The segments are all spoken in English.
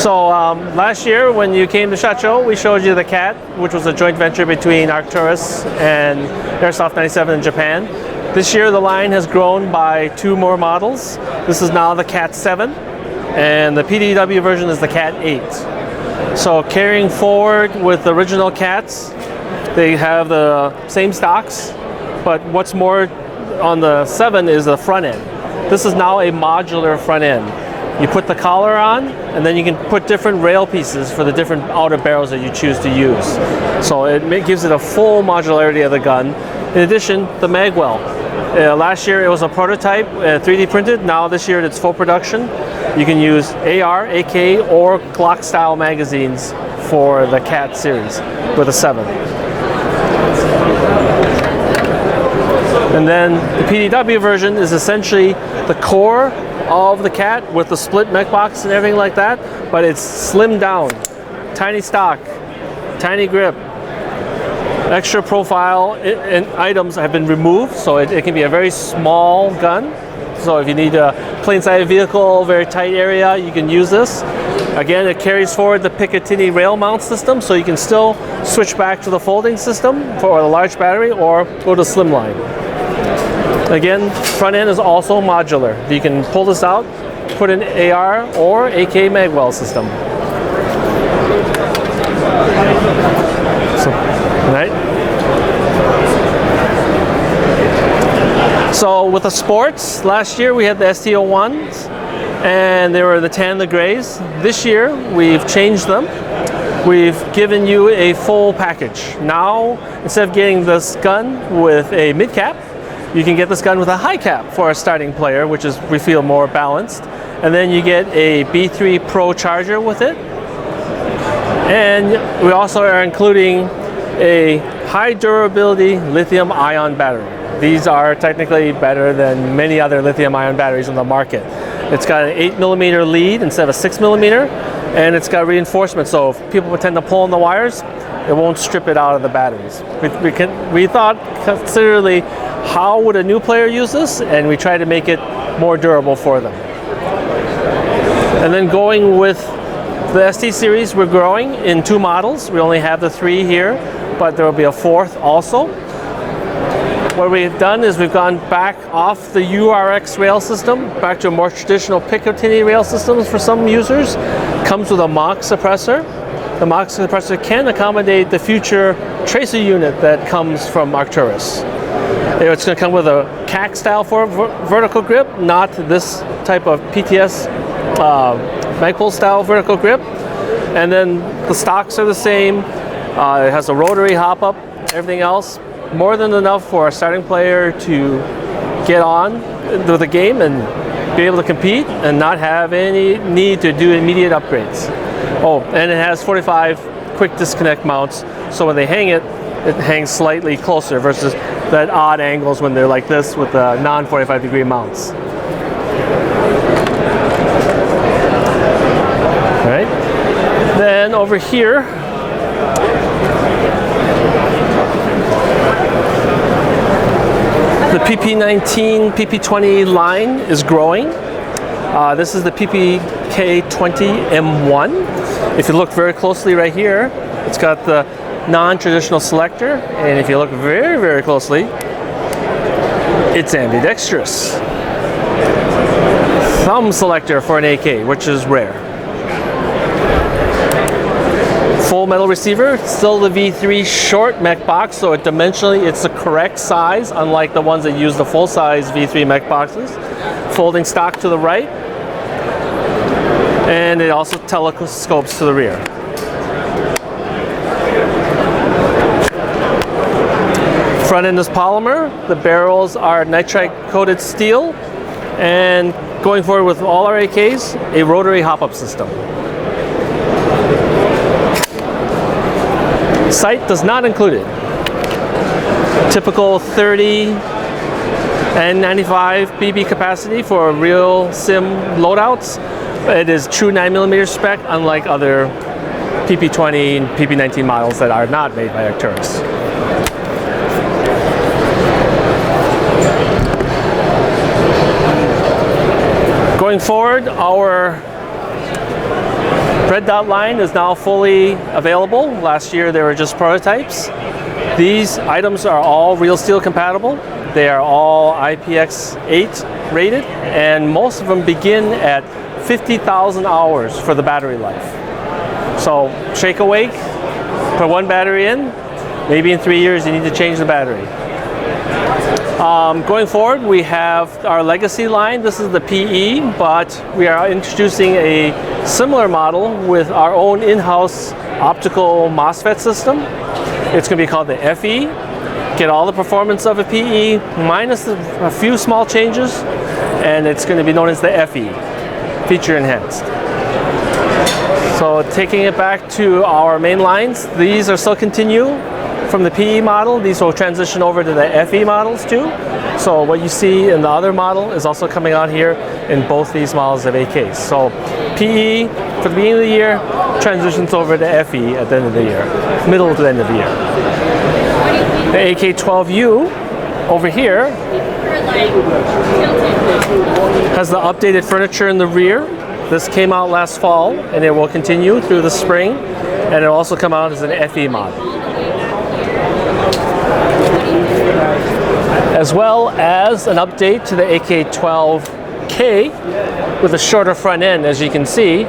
Last year when you came to SHOT Show, we showed you the CAT, which was a joint venture between Arcturus and Airsoft.nu in Japan. This year the line has grown by 2 more models. This is now the CAT 7, and the PDW version is the CAT 8. So carrying forward with the original CATs, they have the same stocks, but what's more on the 7 is the front end. This is now a modular front end. You put the collar on, and then you can put different rail pieces for the different outer barrels that you choose to use. So it gives it a full modularity of the gun. In addition, the magwell. Last year it was a prototype, 3D printed. Now this year it's full production. You can use AR, AK, or Glock style magazines for the CAT series with a 7. And then the PDW version is essentially the core of the CAT with the split mech box and everything like that, but it's slimmed down, tiny stock, tiny grip. Extra profile and items have been removed, so it can be a very small gun. So if you need a plain sight vehicle, very tight area, you can use this. Again, it carries forward the Picatinny rail mount system, so you can still switch back to the folding system for the large battery or go to slimline. Again, front end is also modular. You can pull this out, put an AR or AK magwell system. So with the sports, last year we had the ST01s and they were the tan, the grays. This year we've changed them. We've given you a full package. Now, instead of getting this gun with a mid cap, you can get this gun with a high cap for a starting player, which is, we feel, more balanced. And then you get a B3 Pro charger with it. And we also are including a high durability lithium ion battery. These are technically better than many other lithium ion batteries on the market. It's got an 8mm lead instead of a 6mm, and it's got reinforcement, so if people tend to pull on the wires, it won't strip it out of the batteries. We thought considerably, how would a new player use this? And we try to make it more durable for them. And then going with the ST series, we're growing in 2 models. We only have the 3 here, but there will be a 4th also. What we've done is we've gone back off the URX rail system, back to a more traditional Picatinny rail systems for some users. Comes with a MOS suppressor. The MOS suppressor can accommodate the future tracer unit that comes from Arcturus. It's going to come with a CAC style for vertical grip, not this type of PTS Magpul style vertical grip. And then the stocks are the same. It has a rotary hop up, everything else. More than enough for a starting player to get on with the game and be able to compete and not have any need to do immediate upgrades. Oh, and it has 45 quick disconnect mounts, so when they hang it, it hangs slightly closer versus that odd angles when they're like this with the non-45 degree mounts. All right. Then over here, the PP19, PP20 line is growing. This is the PPK20 M1. If you look very closely right here, it's got the non-traditional selector, and if you look very, very closely, it's ambidextrous. Thumb selector for an AK, which is rare. Full metal receiver, still the V3 short mech box, so dimensionally it's the correct size, unlike the ones that use the full-size V3 mech boxes. Folding stock to the right, and it also telescopes to the rear. Front end is polymer, the barrels are nitride coated steel, and going forward with all our AKs, a rotary hop-up system. Sight does not include it. Typical 30 and 95 BB capacity for real sim loadouts. It is true 9mm spec, unlike other PP20 and PP19 models that are not made by Arcturus. Going forward, our red dot line is now fully available. Last year they were just prototypes. These items are all real steel compatible. They are all IPX8 rated, and most of them begin at 50,000 hours for the battery life. So shake awake, put one battery in, maybe in 3 years you need to change the battery. Going forward, we have our legacy line. This is the PE, but we are introducing a similar model with our own in-house optical MOSFET system. It's going to be called the FE. Get all the performance of a PE minus a few small changes, and it's going to be known as the FE, feature enhanced. So taking it back to our main lines, these are still continue from the PE model. These will transition over to the FE models too. So what you see in the other model is also coming out here in both these models of AKs. So PE for the beginning of the year transitions over to FE at the end of the year, middle to the end of the year. The AK-12U over here has the updated furniture in the rear. This came out last fall, and it will continue through the spring, and it will also come out as an FE model. As well as an update to the AK-12K with a shorter front end, as you can see.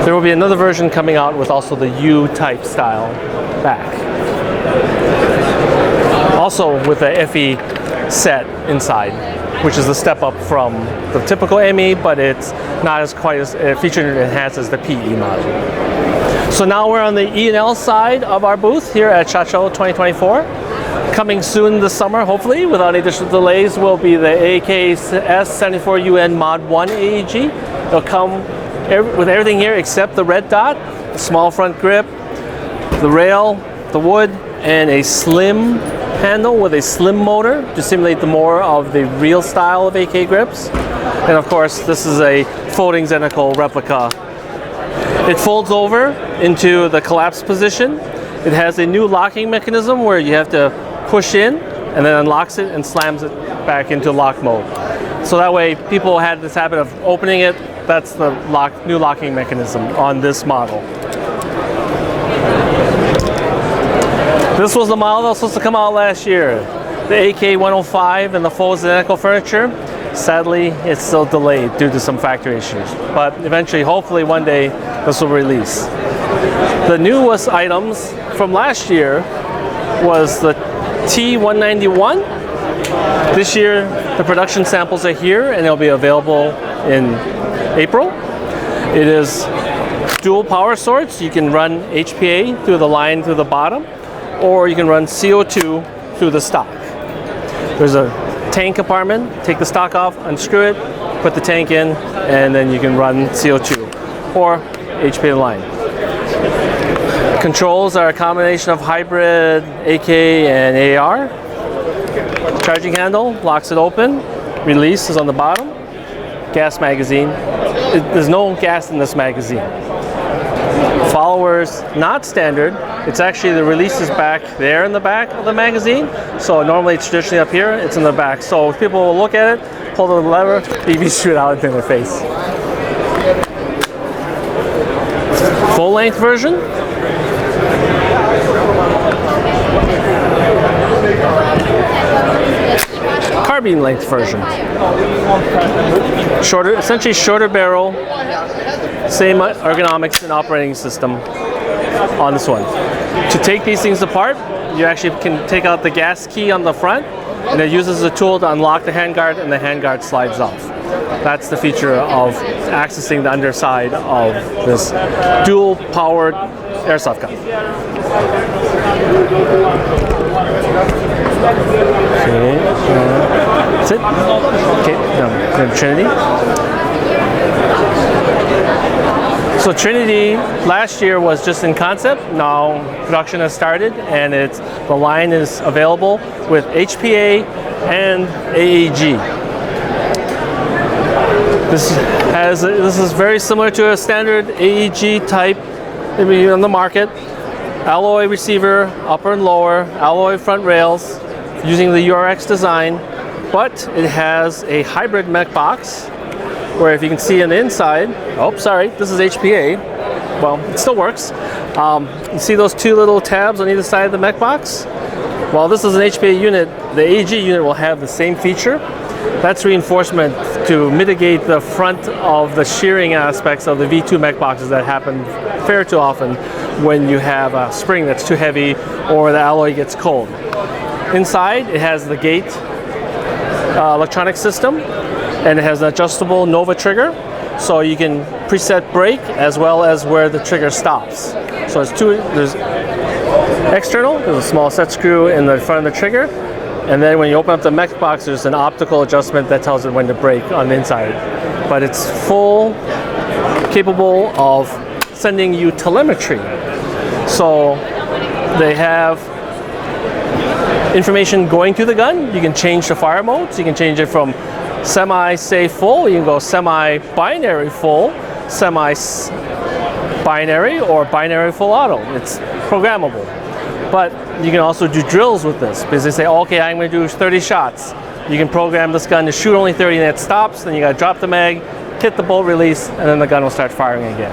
There will be another version coming out with also the U-type style back. Also with the FE set inside, which is a step up from the typical ME, but it's not as quite as feature enhanced as the PE model. So now we're on the E&L side of our booth here at SHOT Show 2024. Coming soon this summer, hopefully, without any additional delays, will be the AKS74UN Mod 1 AEG. It'll come with everything here except the red dot, the small front grip, the rail, the wood, and a slim handle with a slim motor to simulate the more of the real style of AK grips. And of course, this is a folding Xenical replica. It folds over into the collapse position. It has a new locking mechanism where you have to push in and then unlocks it and slams it back into lock mode. So that way people had this habit of opening it. That's the new locking mechanism on this model. This was the model that was supposed to come out last year. The AK-105 and the full Xenical furniture. Sadly, it's still delayed due to some factory issues. But eventually, hopefully one day, this will release. The newest items from last year was the T191. This year, the production samples are here and they'll be available in April. It is dual power source. You can run HPA through the line through the bottom, or you can run CO2 through the stock. There's a tank compartment. Take the stock off, unscrew it, put the tank in, and then you can run CO2 or HPA line. Controls are a combination of hybrid AK and AR. Charging handle locks it open. Release is on the bottom. Gas magazine. There's no gas in this magazine. Followers, not standard. It's actually the release is back there in the back of the magazine. So normally it's traditionally up here, it's in the back. So if people will look at it, pull the lever, BB shoot out into their face. Full length version. Carbine length version. Shorter, essentially shorter barrel, same ergonomics and operating system on this one. To take these things apart, you actually can take out the gas key on the front, and it uses a tool to unlock the handguard, and the handguard slides off. That's the feature of accessing the underside of this dual-powered airsoft gun. Okay, that's it. Okay, now Trinity. So Trinity last year was just in concept. Now production has started, and the line is available with HPA and AEG. This is very similar to a standard AEG type on the market. Alloy receiver, upper and lower, alloy front rails, using the URX design, but it has a hybrid mech box where if you can see on the inside, oh, sorry, this is HPA. Well, it still works. You see those two little tabs on either side of the mech box? Well, this is an HPA unit. The AG unit will have the same feature. That's reinforcement to mitigate the front of the shearing aspects of the V2 mech boxes that happen fair too often when you have a spring that's too heavy or the alloy gets cold. Inside, it has the gate electronic system, and it has an adjustable Nova trigger, so you can preset brake as well as where the trigger stops. So there's external, there's a small set screw in the front of the trigger, and then when you open up the mech box, there's an optical adjustment that tells it when to brake on the inside. But it's full, capable of sending you telemetry. So they have information going to the gun. You can change the fire modes. You can change it from semi-safe full. You can go semi-binary full, semi-binary, or binary full auto. It's programmable. But you can also do drills with this, because they say, okay, I'm going to do 30 shots. You can program this gun to shoot only 30 and it stops. Then you got to drop the mag, hit the bolt release, and then the gun will start firing again.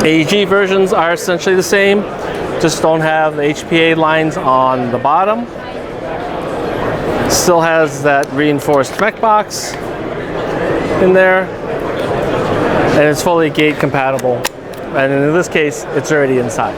AEG versions are essentially the same, just don't have the HPA lines on the bottom. Still has that reinforced mech box in there, and it's fully gate compatible. And in this case, it's already inside.